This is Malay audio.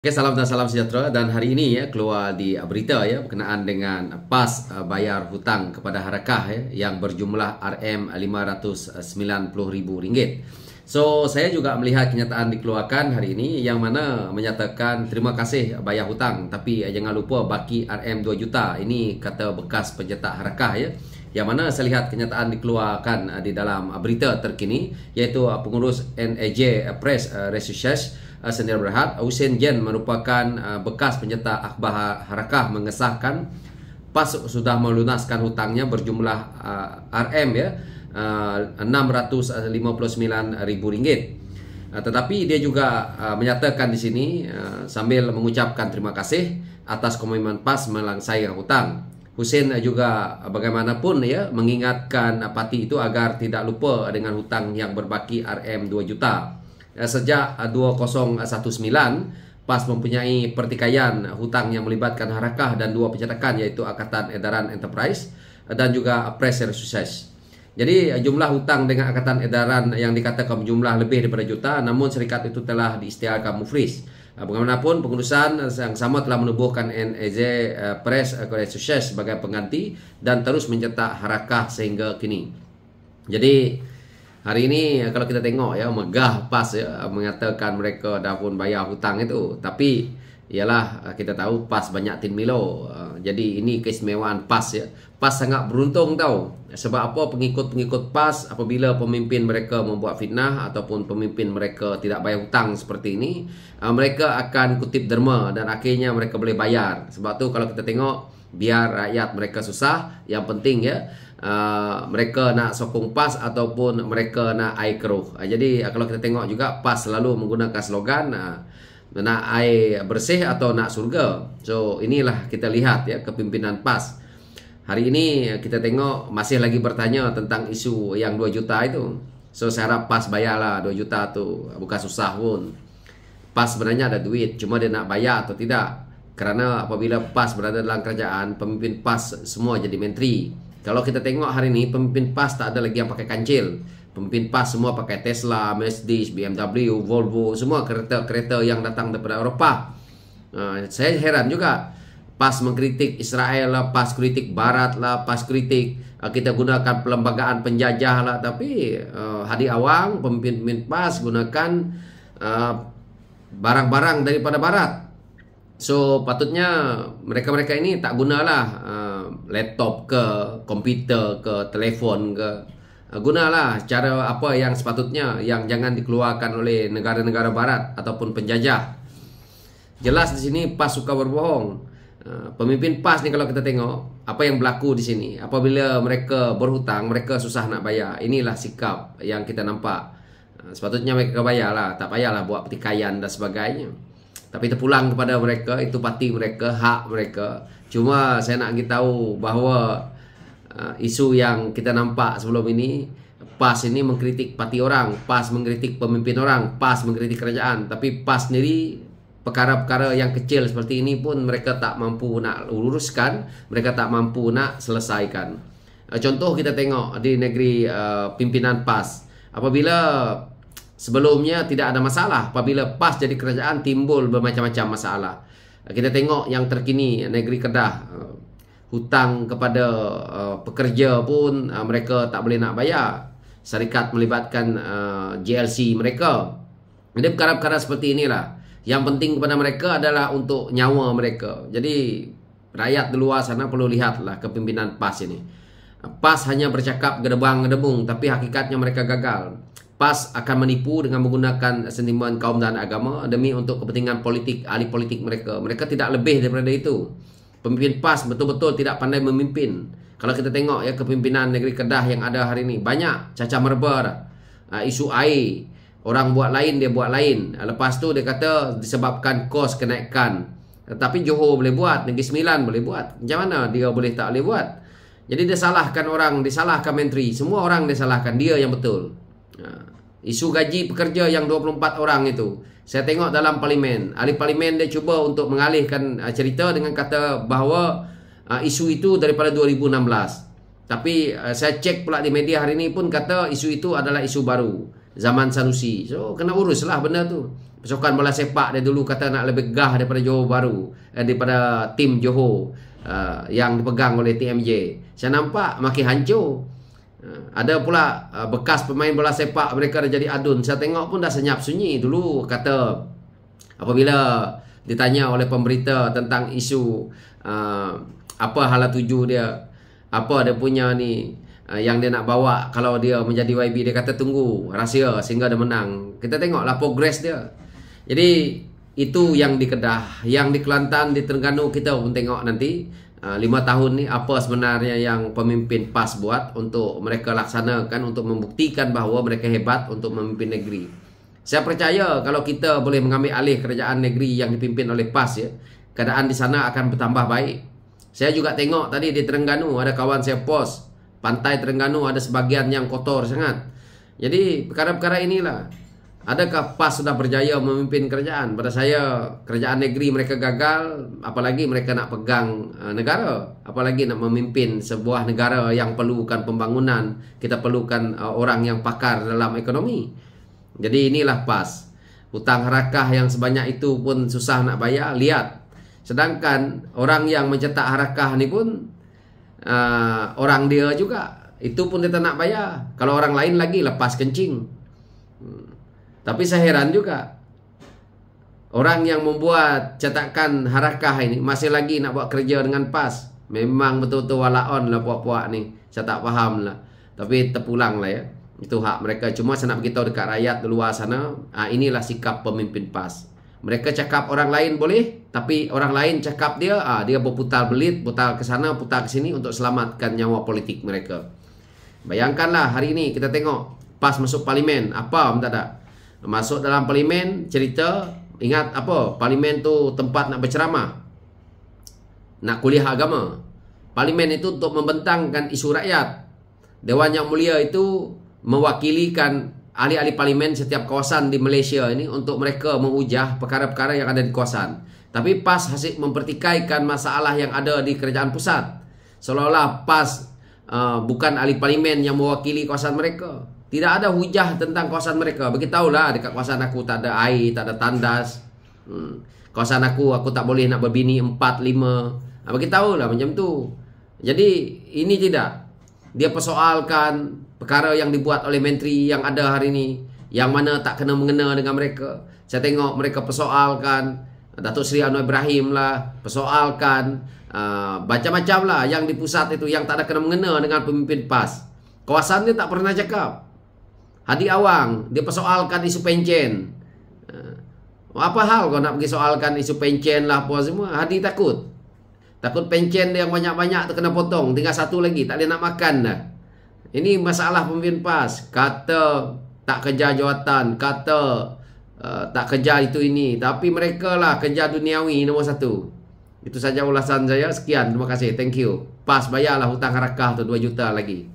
Oke, salam dan salam sejahtera. Dan hari ini ya keluar di berita ya berkenaan dengan PAS bayar hutang kepada Harakah ya yang berjumlah RM590,000. So, saya juga melihat kenyataan dikeluarkan hari ini yang mana menyatakan terima kasih bayar hutang, tapi jangan lupa baki RM2 juta. Ini kata bekas pencetak Harakah ya. Yang mana saya lihat kenyataan dikeluarkan di dalam berita terkini, iaitu pengurus NAJ Press Research Sendiri Berhad Hussein Jen merupakan bekas pencetak akhbar Harakah mengesahkan PAS sudah melunaskan hutangnya berjumlah RM ya RM659,000. Tetapi dia juga menyatakan di sini sambil mengucapkan terima kasih atas komitmen PAS melangsai hutang. Hussein juga bagaimanapun ya mengingatkan parti itu agar tidak lupa dengan hutang yang berbaki RM2 juta. Sejak 2019, PAS mempunyai pertikaian hutang yang melibatkan Harakah dan dua pencetakan, yaitu Angkatan Edaran Enterprise dan juga Press Research. Jadi jumlah hutang dengan Angkatan Edaran yang dikatakan jumlah lebih daripada juta, namun syarikat itu telah diisytiharkan muflis. Bagaimanapun pengurusan yang sama telah menubuhkan NAJ Press Research sebagai pengganti dan terus mencetak Harakah sehingga kini. Jadi hari ini kalau kita tengok ya, megah PAS ya mengatakan mereka dah pun bayar hutang itu, tapi ialah kita tahu PAS banyak tin Milo. Jadi ini keistimewaan PAS ya. PAS sangat beruntung tahu. Sebab apa? Pengikut-pengikut PAS apabila pemimpin mereka membuat fitnah ataupun pemimpin mereka tidak bayar hutang seperti ini, mereka akan kutip derma dan akhirnya mereka boleh bayar. Sebab tu kalau kita tengok, biar rakyat mereka susah, yang penting ya mereka nak sokong PAS ataupun mereka nak air keruh. Jadi kalau kita tengok juga PAS selalu menggunakan slogan nak air bersih atau nak surga. So inilah kita lihat ya kepimpinan PAS. Hari ini kita tengok masih lagi bertanya tentang isu yang 2 juta itu. So saya harap PAS bayarlah 2 juta tu, bukan susah pun. PAS sebenarnya ada duit, cuma dia nak bayar atau tidak. Kerana apabila PAS berada dalam kerajaan, pemimpin PAS semua jadi menteri. Kalau kita tengok hari ini, pemimpin PAS tak ada lagi yang pakai kancil. Pemimpin PAS semua pakai Tesla, Mercedes, BMW, Volvo, semua kereta-kereta yang datang daripada Eropah. Saya heran juga. PAS mengkritik Israel lah, PAS kritik Barat lah, PAS kritik kita gunakan perlembagaan penjajah lah. Tapi Hadi Awang, pemimpin PAS gunakan barang-barang daripada Barat. So patutnya mereka-mereka ini tak gunalah laptop ke, komputer ke, telefon ke. Gunalah cara apa yang sepatutnya, yang jangan dikeluarkan oleh negara-negara Barat ataupun penjajah. Jelas di sini PAS suka berbohong. Pemimpin PAS ni kalau kita tengok apa yang berlaku di sini, apabila mereka berhutang, mereka susah nak bayar. Inilah sikap yang kita nampak. Sepatutnya mereka bayarlah, tak payahlah buat pertikaian dan sebagainya. Tapi terpulang kepada mereka, itu parti mereka, hak mereka. Cuma saya nak beritahu bahawa isu yang kita nampak sebelum ini, PAS ini mengkritik parti orang, PAS mengkritik pemimpin orang, PAS mengkritik kerajaan. Tapi PAS sendiri perkara-perkara yang kecil seperti ini pun mereka tak mampu nak luruskan, mereka tak mampu nak selesaikan. Contoh kita tengok di negeri pimpinan PAS, apabila sebelumnya tidak ada masalah, apabila PAS jadi kerajaan timbul bermacam-macam masalah. Kita tengok yang terkini negeri Kedah, hutang kepada pekerja pun mereka tak boleh nak bayar. Syarikat melibatkan JLC mereka. Jadi perkara-perkara seperti inilah yang penting kepada mereka adalah untuk nyawa mereka. Jadi rakyat di luar sana perlu lihatlah kepimpinan PAS ini. PAS hanya bercakap gedebang-gedebung, tapi hakikatnya mereka gagal. PAS akan menipu dengan menggunakan sentimen kaum dan agama demi untuk kepentingan politik, ahli politik mereka. Mereka tidak lebih daripada itu. Pemimpin PAS betul-betul tidak pandai memimpin. Kalau kita tengok ya kepimpinan negeri Kedah yang ada hari ini, banyak cacah merba, isu air. Orang buat lain, dia buat lain. Lepas tu dia kata disebabkan kos kenaikan. Tapi Johor boleh buat, Negeri Sembilan boleh buat. Macam mana dia boleh tak boleh buat? Jadi dia salahkan orang, disalahkan menteri. Semua orang dia salahkan, dia yang betul. Isu gaji pekerja yang 24 orang itu, saya tengok dalam parlimen, ahli parlimen dia cuba untuk mengalihkan cerita dengan kata bahawa isu itu daripada 2016. Tapi saya cek pula di media hari ini pun kata isu itu adalah isu baru, zaman Sanusi. So kena uruslah benda tu. Pasukan bola sepak dia dulu kata nak lebih gah daripada Johor Bahru, daripada tim Johor yang dipegang oleh TMJ. Saya nampak makin hancur. Ada pula bekas pemain bola sepak mereka dah jadi adun. Saya tengok pun dah senyap sunyi. Dulu kata apabila ditanya oleh pemberita tentang isu apa hala tuju dia, apa dia punya ni yang dia nak bawa kalau dia menjadi YB, dia kata tunggu rahsia sehingga dia menang. Kita tengoklah progres dia. Jadi itu yang di Kedah, yang di Kelantan, di Terengganu kita pun tengok nanti 5 tahun ni apa sebenarnya yang pemimpin PAS buat untuk mereka laksanakan untuk membuktikan bahawa mereka hebat untuk memimpin negeri. Saya percaya kalau kita boleh mengambil alih kerajaan negeri yang dipimpin oleh PAS, ya, keadaan di sana akan bertambah baik. Saya juga tengok tadi di Terengganu ada kawan saya post, pantai Terengganu ada sebahagian yang kotor sangat. Jadi perkara-perkara inilah. Adakah PAS sudah berjaya memimpin kerajaan? Pada saya kerajaan negeri mereka gagal, apalagi mereka nak pegang negara, apalagi nak memimpin sebuah negara yang perlukan pembangunan. Kita perlukan orang yang pakar dalam ekonomi. Jadi inilah PAS. Hutang harakah yang sebanyak itu pun susah nak bayar, lihat. Sedangkan orang yang mencetak harakah ni pun orang dia juga, itu pun dia tak nak bayar. Kalau orang lain lagi lepas kencing. Tapi saya heran juga, orang yang membuat cetakan harakah ini masih lagi nak buat kerja dengan PAS. Memang betul-betul walaon lah puak-puak ni. Saya tak faham lah. Tapi terpulang lah, ya. Itu hak mereka. Cuma saya nak beritahu dekat rakyat di luar sana, inilah sikap pemimpin PAS. Mereka cakap orang lain boleh, tapi orang lain cakap dia, dia berputar belit, putar ke sana, putar ke sini untuk selamatkan nyawa politik mereka. Bayangkanlah hari ini kita tengok PAS masuk parlimen, apa pun tak ada. Masuk dalam parlimen, cerita, ingat apa? Parlimen tu tempat nak berceramah, nak kuliah agama. Parlimen itu untuk membentangkan isu rakyat. Dewan Yang Mulia itu mewakilikan ahli-ahli parlimen setiap kawasan di Malaysia ini untuk mereka mengujah perkara-perkara yang ada di kawasan. Tapi PAS hasil mempertikaikan masalah yang ada di kerajaan pusat. Seolah-olah PAS bukan ahli parlimen yang mewakili kawasan mereka. Tidak ada hujah tentang kawasan mereka. Beritahulah dekat kawasan aku tak ada air, tak ada tandas. Kawasan aku tak boleh nak berbini 4, 5. Beritahulah macam tu. Jadi ini tidak. Dia persoalkan perkara yang dibuat oleh menteri yang ada hari ini, yang mana tak kena mengena dengan mereka. Saya tengok mereka persoalkan Datuk Seri Anwar Ibrahim lah, persoalkan macam-macam lah yang di pusat itu, yang tak ada kena mengena dengan pemimpin PAS. Kawasan dia tak pernah cakap. Hadi Awang, dia persoalkan isu pencen. Apa hal kau nak pergi soalkan isu pencen lah apa semua? Hadi takut. Takut pencen dia yang banyak-banyak tu kena potong. Tinggal satu lagi, tak boleh nak makan dah. Ini masalah pemimpin PAS. Kata tak kejar jawatan, kata tak kejar itu ini. Tapi mereka lah kejar duniawi nombor 1. Itu saja ulasan saya. Sekian, terima kasih, thank you. PAS bayarlah hutang harakah tu 2 juta lagi.